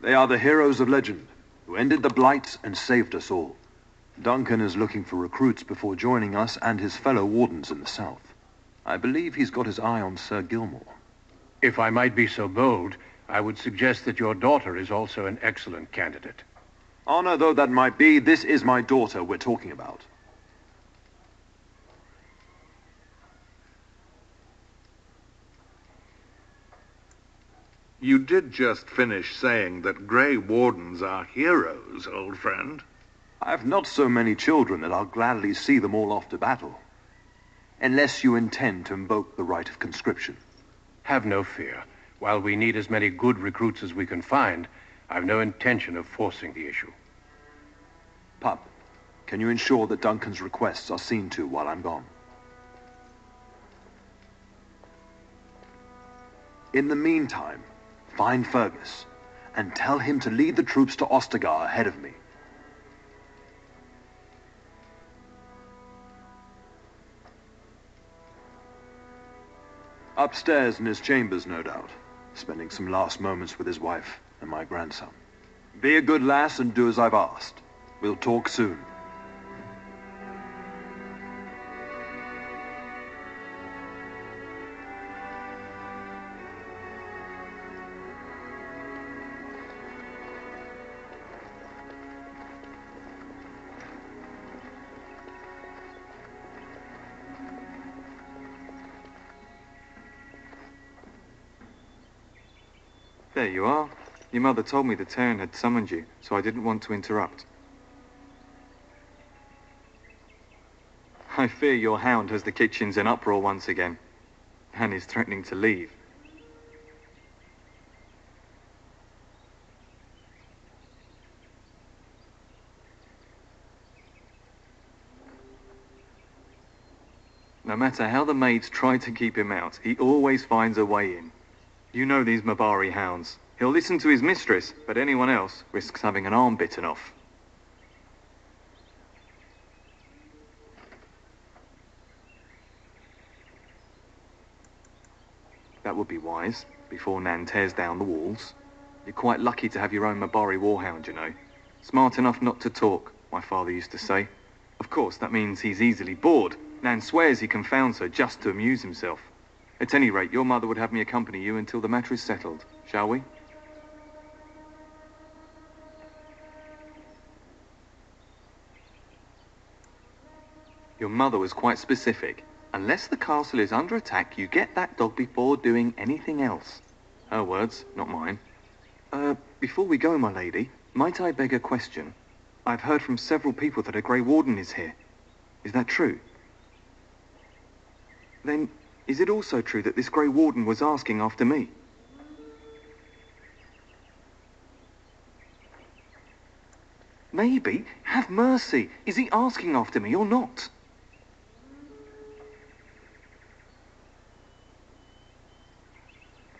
They are the heroes of legend, who ended the Blight and saved us all. Duncan is looking for recruits before joining us and his fellow wardens in the south. I believe he's got his eye on Sir Gilmore. If I might be so bold, I would suggest that your daughter is also an excellent candidate. Honor though that might be, this is my daughter we're talking about. You did just finish saying that Grey Wardens are heroes, old friend. I've not so many children that I'll gladly see them all off to battle. Unless you intend to invoke the right of conscription. Have no fear. While we need as many good recruits as we can find, I've no intention of forcing the issue. Pup, can you ensure that Duncan's requests are seen to while I'm gone? In the meantime, find Fergus, and tell him to lead the troops to Ostagar ahead of me. Upstairs in his chambers, no doubt, spending some last moments with his wife and my grandson. Be a good lass and do as I've asked. We'll talk soon. There you are. Your mother told me the Terran had summoned you, so I didn't want to interrupt. I fear your hound has the kitchens in uproar once again, and is threatening to leave. No matter how the maids try to keep him out, he always finds a way in. You know these Mabari hounds. He'll listen to his mistress, but anyone else risks having an arm bitten off. That would be wise, before Nan tears down the walls. You're quite lucky to have your own Mabari warhound, you know. Smart enough not to talk, my father used to say. Of course, that means he's easily bored. Nan swears he confounds her just to amuse himself. At any rate, your mother would have me accompany you until the matter is settled, shall we? Your mother was quite specific. Unless the castle is under attack, you get that dog before doing anything else. Her words, not mine. Before we go, my lady, might I beg a question? I've heard from several people that a Grey Warden is here. Is that true? Then, is it also true that this Grey Warden was asking after me? Maybe. Have mercy. Is he asking after me or not?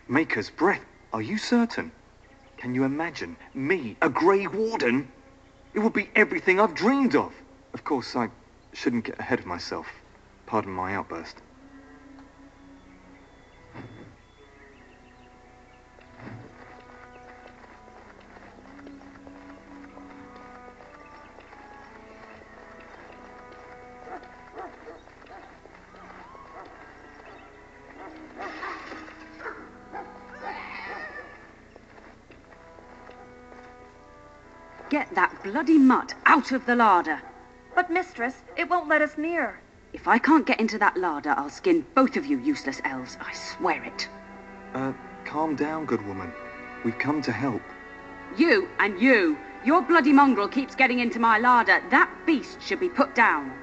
Maker's breath. Are you certain? Can you imagine me, a Grey Warden? It would be everything I've dreamed of. Of course, I shouldn't get ahead of myself. Pardon my outburst. Get that bloody mutt out of the larder. But, mistress, it won't let us near. If I can't get into that larder, I'll skin both of you useless elves. I swear it. Calm down, good woman. We've come to help. You and you. Your bloody mongrel keeps getting into my larder. That beast should be put down.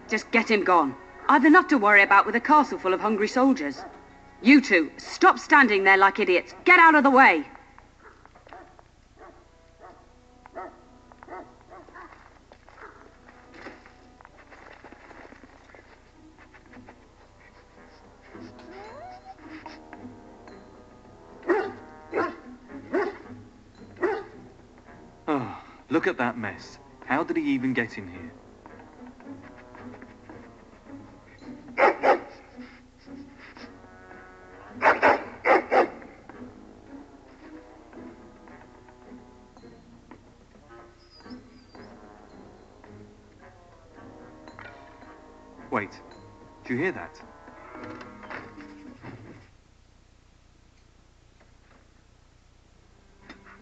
Just get him gone. I've enough to worry about with a castle full of hungry soldiers. You two, stop standing there like idiots. Get out of the way. Oh, look at that mess. How did he even get in here? Wait. Do you hear that?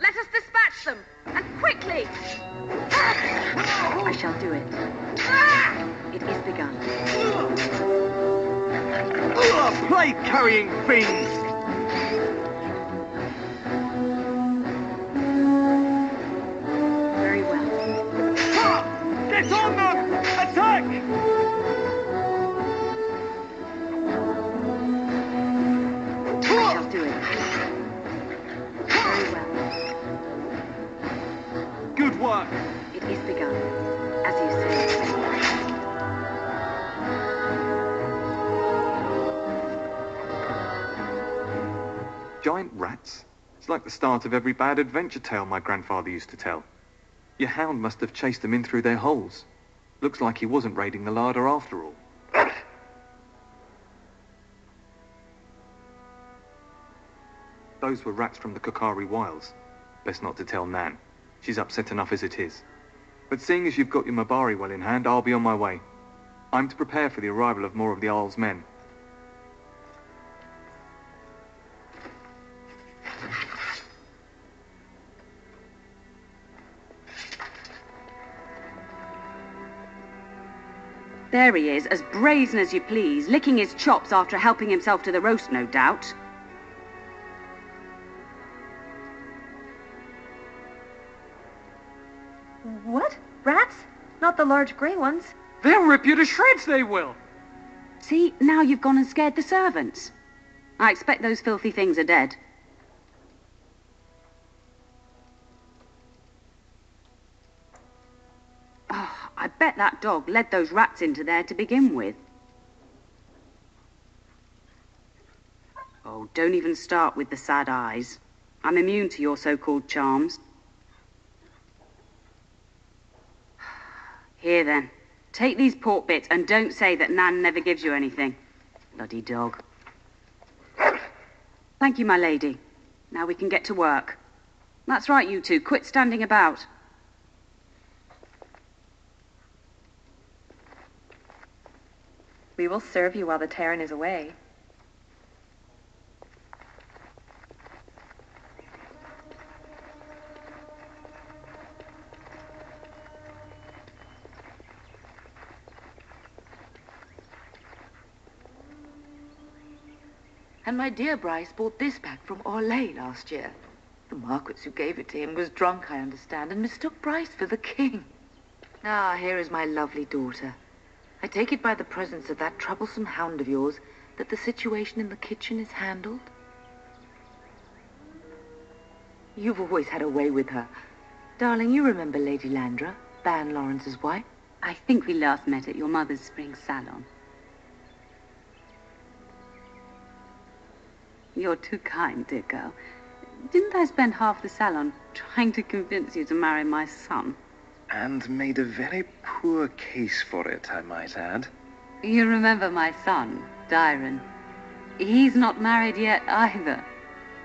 Let us dispatch them, and quickly! I shall do it. It is begun. Plague-carrying fiends! Very well. Get on them! Attack! I shall do it. Very well. Good work! It is begun, as you say. Giant rats? It's like the start of every bad adventure tale my grandfather used to tell. Your hound must have chased them in through their holes. Looks like he wasn't raiding the larder after all. Those were rats from the Kokari Wilds. Best not to tell Nan. She's upset enough as it is. But seeing as you've got your Mabari well in hand, I'll be on my way. I'm to prepare for the arrival of more of the Isle's men. There he is, as brazen as you please, licking his chops after helping himself to the roast, no doubt. What? Rats? Not the large grey ones. They'll rip you to shreds, they will. See, now you've gone and scared the servants. I expect those filthy things are dead. Oh, I bet that dog led those rats into there to begin with. Oh, don't even start with the sad eyes. I'm immune to your so-called charms. Here then, take these pork bits and don't say that Nan never gives you anything. Bloody dog. Thank you, my lady. Now we can get to work. That's right, you two. Quit standing about. We will serve you while the Terran is away. And my dear Bryce bought this back from Orlais last year. The Marquis who gave it to him was drunk, I understand, and mistook Bryce for the king. Ah, here is my lovely daughter. I take it by the presence of that troublesome hound of yours that the situation in the kitchen is handled. You've always had a way with her. Darling, you remember Lady Landra, Ban Lawrence's wife? I think we last met at your mother's spring salon. You're too kind, dear girl. Didn't I spend half the salon trying to convince you to marry my son? And made a very poor case for it, I might add. You remember my son, Dyron. He's not married yet either.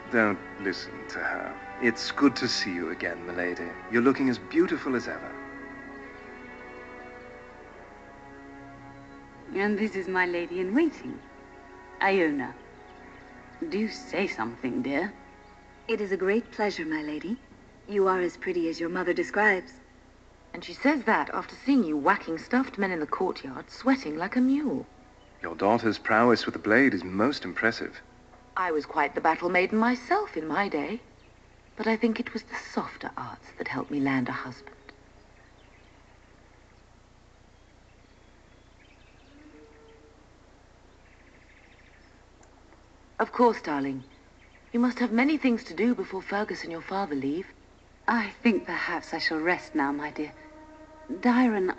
Don't listen to her. It's good to see you again, milady. You're looking as beautiful as ever. And this is my lady-in-waiting, Iona. Do say something, dear. It is a great pleasure, my lady. You are as pretty as your mother describes. And she says that after seeing you whacking stuffed men in the courtyard, sweating like a mule. Your daughter's prowess with the blade is most impressive. I was quite the battle maiden myself in my day. But I think it was the softer arts that helped me land a husband. Of course, darling. You must have many things to do before Fergus and your father leave. I think perhaps I shall rest now, my dear. Dyron,